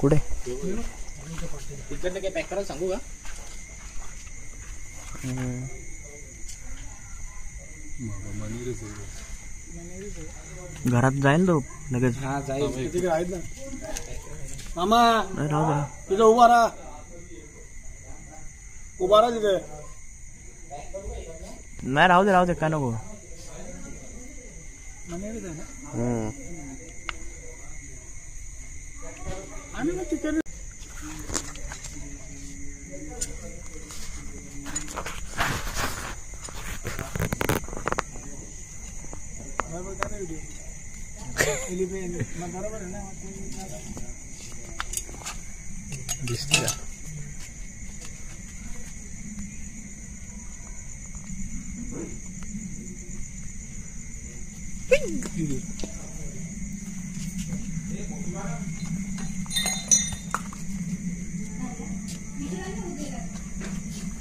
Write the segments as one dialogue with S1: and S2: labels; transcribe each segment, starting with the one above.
S1: कुठे
S2: तिकडनं काय पॅक करायला सांगू का?
S1: घरात जाईल तो लगेच.
S2: हा जाईल.
S3: तिकडे आहेत ना मामा.
S1: राहू द्या.
S3: तिथं उभा राहा, उभा राहा तिथे.
S1: नाही राहू दे काय नको.
S3: आणि मग तिकडे बरोबर आहे ना.
S1: दिसते का?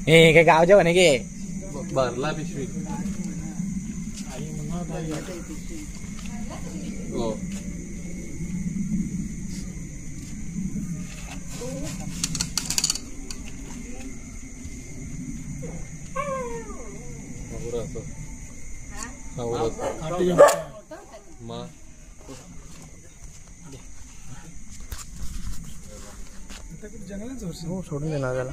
S2: हे काय गावच्या म्हणे गे भरला पिशवी. हो
S1: हो सोडून दे ना त्याला.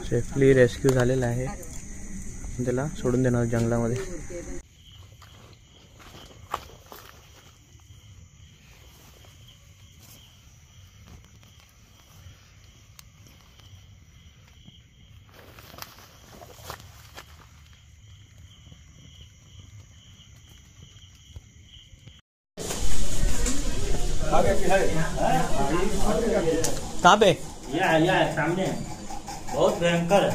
S1: सेफली रेस्क्यू झालेला आहे. त्याला सोडून देणार जंगलामध्ये. कहाँ पे?
S4: या सामने बहुत भयंकर है.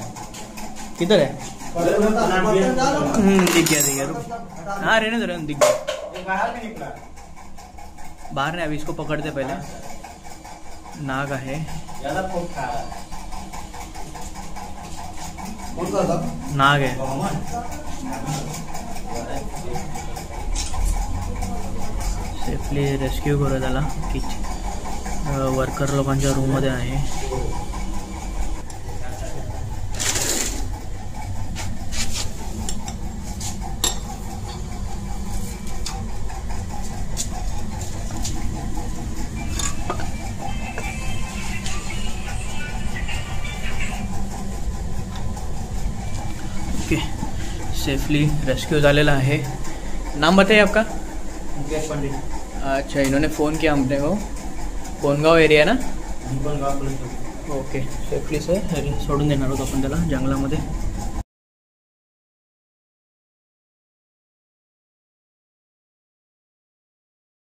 S1: किधर है? दिख गया रुक. हाँ रहने दो दिख गया. बाहर नहीं. अभी इसको पकड़ते पहले. नाग है. नाग है. सेफली रेस्क्यू करू त्याला. वर्कर लोकांच्या रूम मध्ये आहे. ओके सेफली रेस्क्यू झालेला आहे. नाम बताइए आपका?
S4: मुकेश पंडित.
S1: अच्छा इन्होंने फ़ोन किया हमने को. कोणगाव एरिया ना?
S4: कोणगाव.
S1: ओके सेफली से सोडून देणार होतो आपण त्याला जंगलामध्ये.